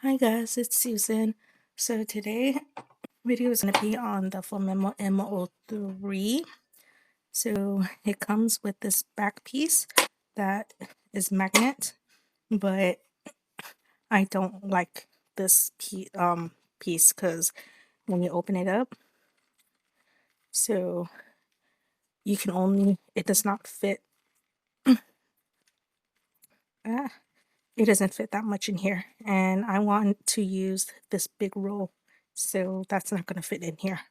Hi guys, it's Susan. So today video is going to be on the Phomemo m03. So it comes with this back piece that is magnet, but I don't like this piece because when you open it up, so you can only, it does not fit. It doesn't fit that much in here, and I want to use this big roll, so that's not going to fit in here.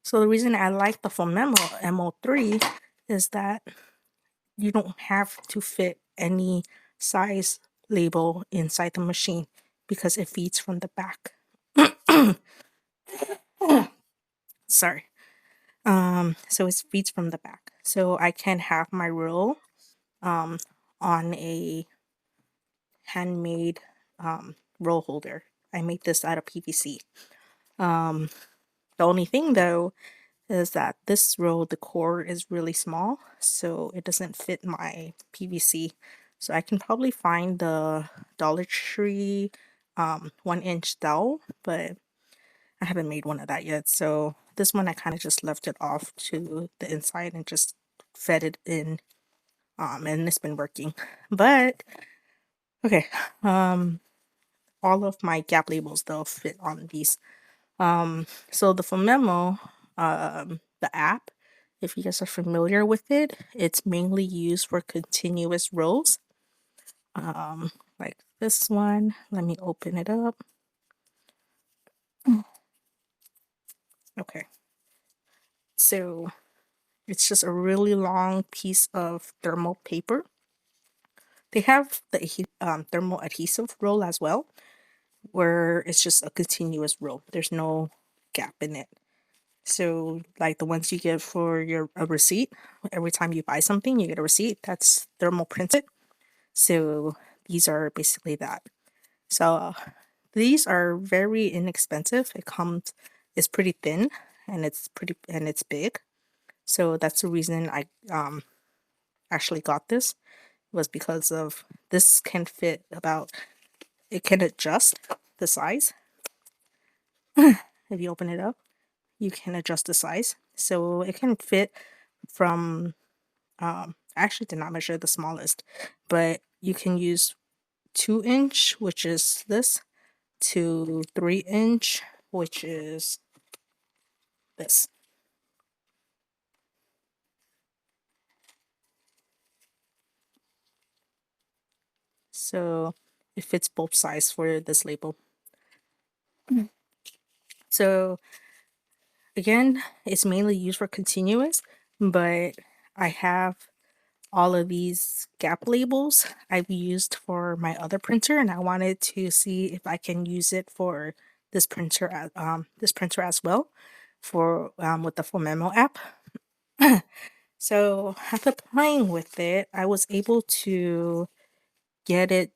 So the reason I like the Phomemo m03 is that you don't have to fit any size label inside the machine because it feeds from the back. Sorry. So it feeds from the back. So I can have my roll on a handmade roll holder. I made this out of PVC. The only thing though is that this roll, the core is really small, so it doesn't fit my PVC. So I can probably find the Dollar Tree 1-inch dowel, but I haven't made one of that yet. So this one I kind of just left it off to the inside and just fed it in, and it's been working. But okay, all of my gap labels they'll fit on these. So the Phomemo, the app, if you guys are familiar with it, it's mainly used for continuous rows. Like this one. Let me open it up. Okay. So it's just a really long piece of thermal paper. They have the thermal adhesive roll as well, where it's just a continuous roll. There's no gap in it. So like the ones you get for a receipt, every time you buy something, you get a receipt that's thermal printed. So these are basically that. So these are very inexpensive. It's pretty thin and it's big. So that's the reason I actually got this, was because of this can fit about, it can adjust the size. If you open it up, you can adjust the size. So it can fit from, I actually did not measure the smallest, but you can use 2-inch, which is this, to 3-inch, which is this. So it fits both sides for this label. So again, it's mainly used for continuous, but I have all of these gap labels I've used for my other printer, and I wanted to see if I can use it for this printer as well, for with the Phomemo app. So after playing with it, I was able to get it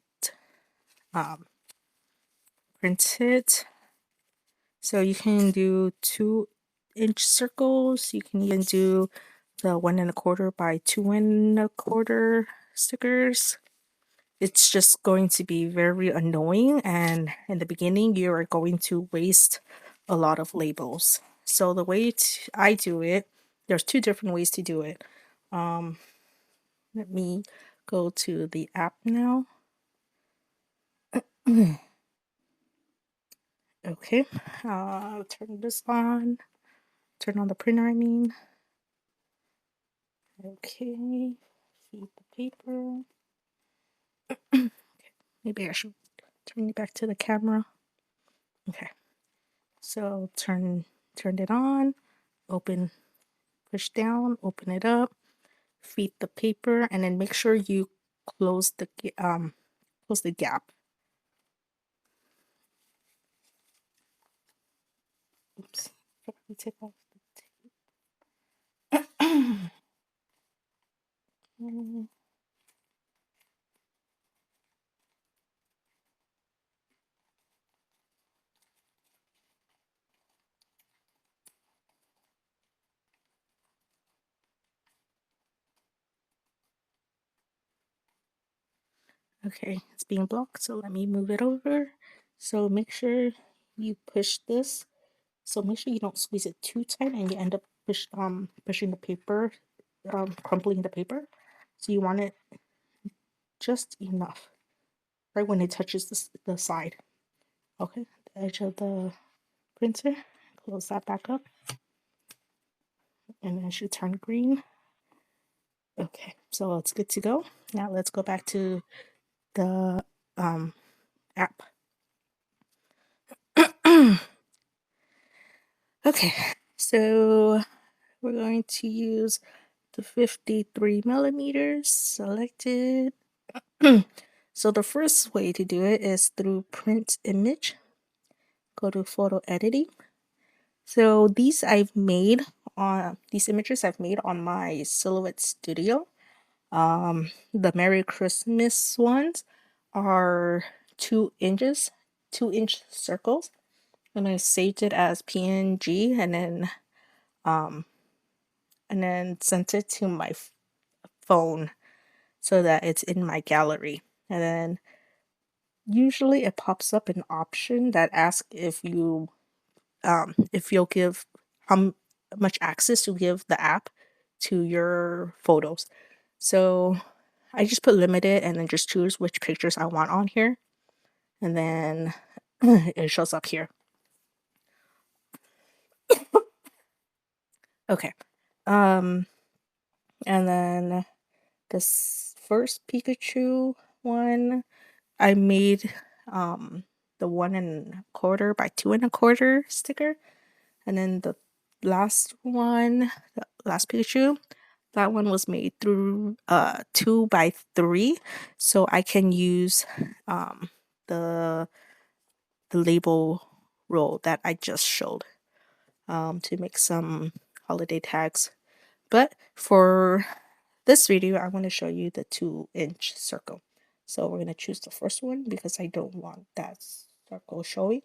printed. So you can do 2-inch circles. You can even do the 1¼ by 2¼ stickers. It's just going to be very annoying, and in the beginning you are going to waste a lot of labels. So the way I do it, there's 2 different ways to do it. Let me go to the app now. Okay, turn this on. Turn on the printer, I mean. Okay, feed the paper. Okay, maybe I should turn it back to the camera. Okay, so turn it on. Open, push down, open it up, feed the paper, and then make sure you close the gap. Oops, forgot to take off the tape. Okay, it's being blocked, so let me move it over So make sure you push this. So make sure you don't squeeze it too tight and you end up pushing the paper, crumpling the paper. So you want it just enough, right when it touches the side. Okay, the edge of the printer. Close that back up, and then it should turn green. Okay, so it's good to go. Now let's go back to the app. Okay, so we're going to use the 53 millimeters selected. So the first way to do it is through print image. Go to photo editing. So these images I've made on my Silhouette Studio. The Merry Christmas ones are 2 inches, 2-inch circles, and I saved it as PNG um and then sent it to my phone so that it's in my gallery. And then usually it pops up an option that asks if you'll give much access to give the app to your photos. So I just put limited and then just choose which pictures I want on here, and then it shows up here. Okay. And then this first Pikachu one, I made the 1 1/4 by 2 1/4 sticker, and then the last one, the last Pikachu, that one was made through 2 by 3, so I can use the label roll that I just showed to make some holiday tags. But for this video, I want to show you the 2-inch circle. So we're going to choose the first one because I don't want that circle showing.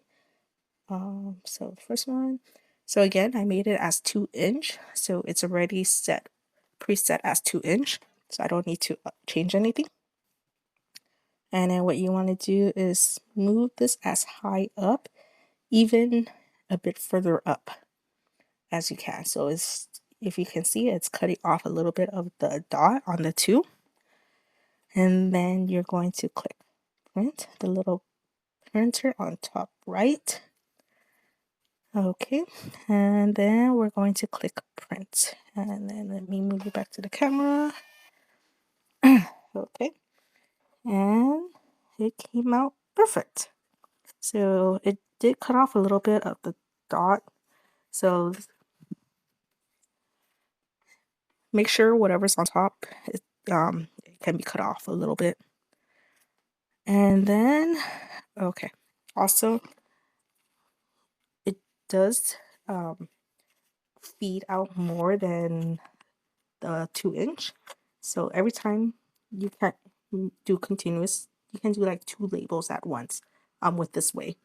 So the first one. So again, I made it as 2-inch. So it's already preset as 2-inch. So I don't need to change anything. And then what you want to do is move this as high up, even a bit further up as you can. So it's, if you can see, it's cutting off a little bit of the dot on the 2. And then you're going to click print, the little printer on top right. Okay, and then we're going to click print. And then let me move it back to the camera. Okay, and it came out perfect. So it did cut off a little bit of the dot. So make sure whatever's on top, it can be cut off a little bit. And then, okay, also it does feed out more than the 2-inch. So every time you can do continuous, you can do like 2 labels at once with this way,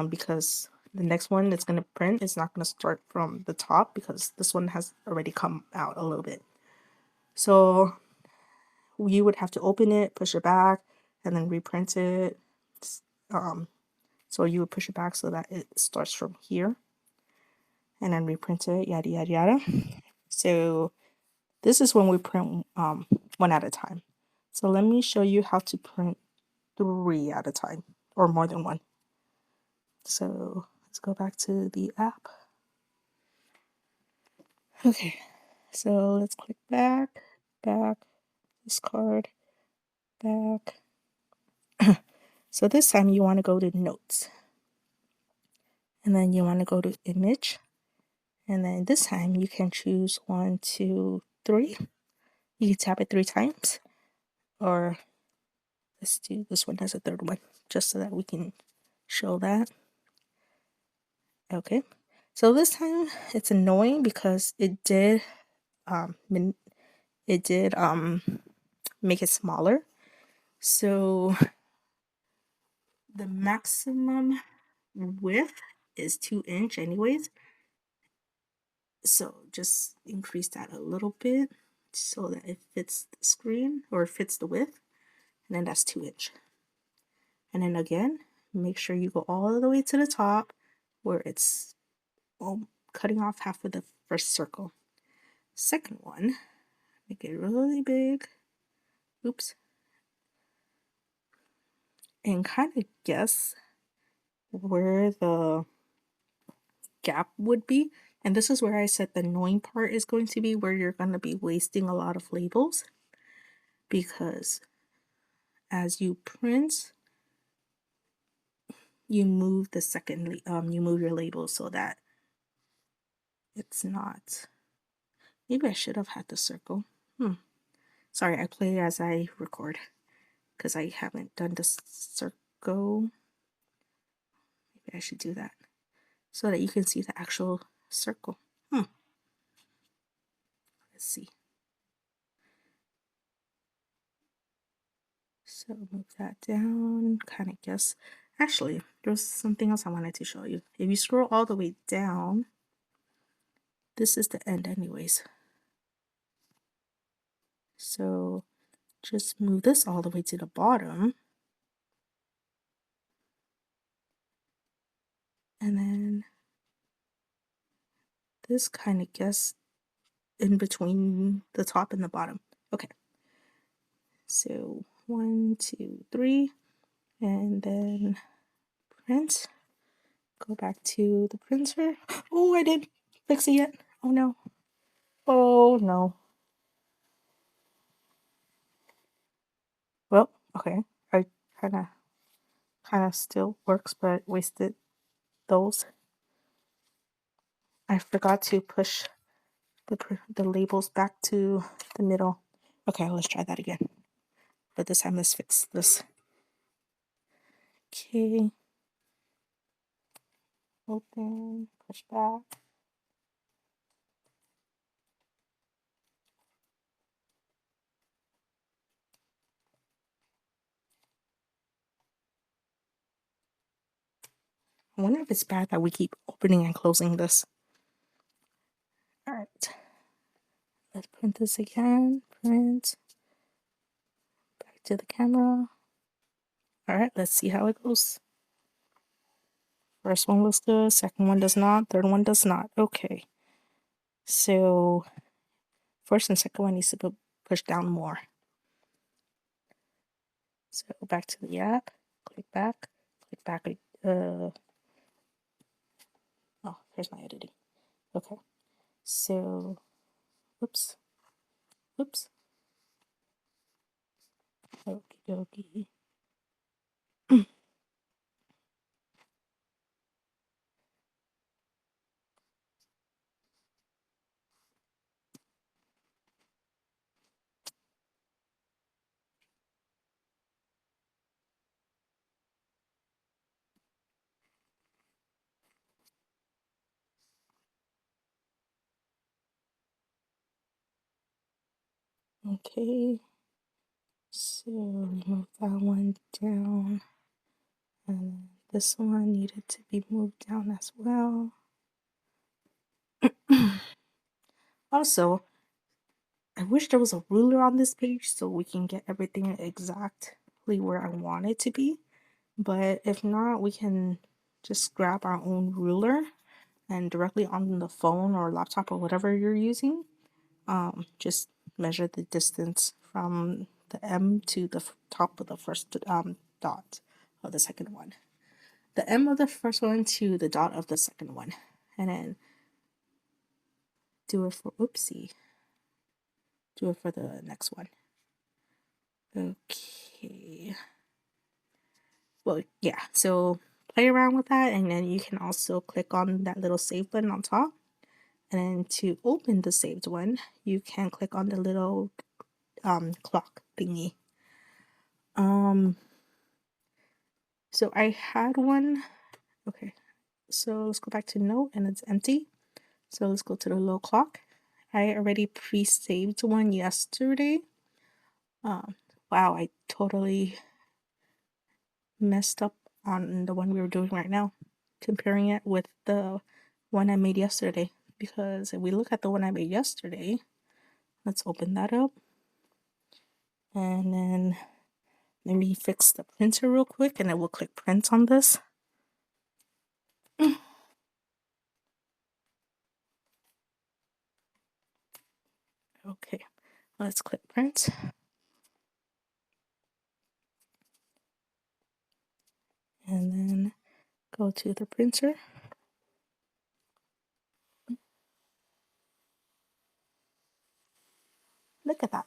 because the next one that's going to print is not going to start from the top because this one has already come out a little bit. So you would have to open it, push it back, and then reprint it. So you would push it back so that it starts from here, and then reprint it, yada yada yada. So this is when we print one at a time. So let me show you how to print 3 at a time, or more than one. So let's go back to the app. Okay, so let's click back, discard, back. So this time you want to go to notes, and then you want to go to image, and then this time you can choose 1, 2, 3. You can tap it 3 times, or let's do this one as a third one, just so that we can show that. Okay, so this time it's annoying because it did make it smaller. So the maximum width is 2-inch anyways. So just increase that a little bit so that it fits the screen or fits the width, and then that's 2-inch. And then again, make sure you go all the way to the top where it's cutting off half of the first circle. Second one, make it really big. Oops. And kind of guess where the gap would be. And this is where I said the annoying part is going to be, where you're going to be wasting a lot of labels, because as you print, you move the second you move your labels so that it's not. Maybe I should have had the circle. Sorry, I play as I record because I haven't done the circle. Maybe I should do that so that you can see the actual circle. Let's see. So move that down, kind of guess. Actually, there's something else I wanted to show you. If you scroll all the way down, this is the end anyways. So just move this all the way to the bottom. And then this kind of guess in between the top and the bottom. Okay. So 1, 2, 3, and then print. Go back to the printer. Oh, I didn't fix it yet. Oh no. Oh no. Well, okay. I kind of still works, but wasted those. I forgot to push the labels back to the middle. Okay, let's try that again. But this time, let's fix this. Okay. Open, push back. I wonder if it's bad that we keep opening and closing this. All right. Let's print this again. Print. Back to the camera. All right, let's see how it goes. First one looks good. Second one does not. Third one does not. Okay. So first and second one needs to be pushed down more. So go back to the app. Click back. Click back. Oh, here's my editing. Okay. So, oops. Oops. Okie dokie. Okay. So remove that one down. And this one needed to be moved down as well. Also, I wish there was a ruler on this page so we can get everything exactly where I want it to be. But if not, we can just grab our own ruler and directly on the phone or laptop or whatever you're using, just measure the distance from the M to the top of the first dot of the second one. The M of the first one to the dot of the second one. And then do it for, do it for the next one. Okay. Well, yeah, so play around with that, and then you can also click on that little save button on top. And then to open the saved one, you can click on the little clock thingy. So I had one. Okay, so let's go back to note, and it's empty. So let's go to the little clock. I already pre-saved one yesterday. Wow, I totally messed up on the one we were doing right now, comparing it with the one I made yesterday. Because if we look at the one I made yesterday, let's open that up. And then let me fix the printer real quick and then we'll click print on this. Okay, let's click print. And then go to the printer. Look at that.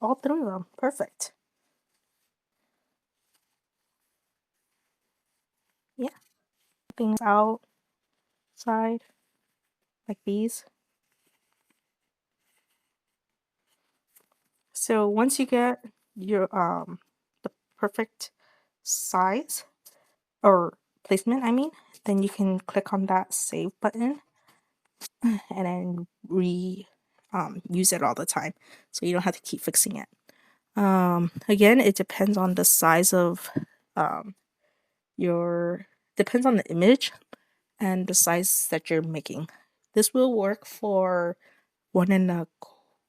All three of them. Perfect. Yeah. Things outside like these. So once you get your the perfect size or placement, I mean, then you can click on that save button and then use it all the time, so you don't have to keep fixing it. Again, it depends on the size of depends on the image and the size that you're making. This will work for 1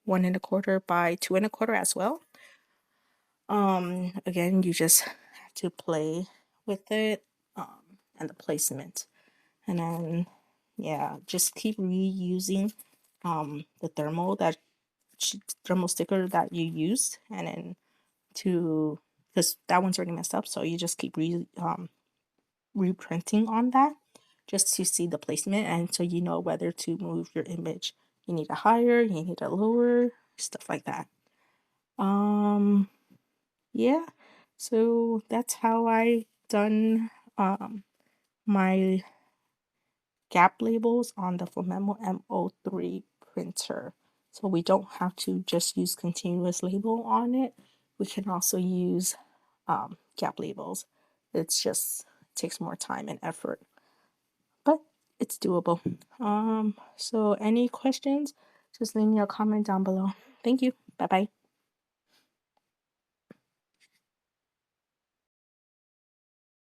1/4 by 2 1/4 as well. Again, you just have to play with it and the placement, and then yeah, just keep reusing the thermal sticker that you used, and then because that one's already messed up, so you just keep reprinting on that just to see the placement, and so you know whether to move your image. You need it higher, you need it lower, stuff like that. Yeah, so that's how I done my gap labels on the Phomemo m03 printer. So we don't have to just use continuous label on it. We can also use gap labels. It's just takes more time and effort, but it's doable. So any questions, just leave me a comment down below. Thank you. Bye bye.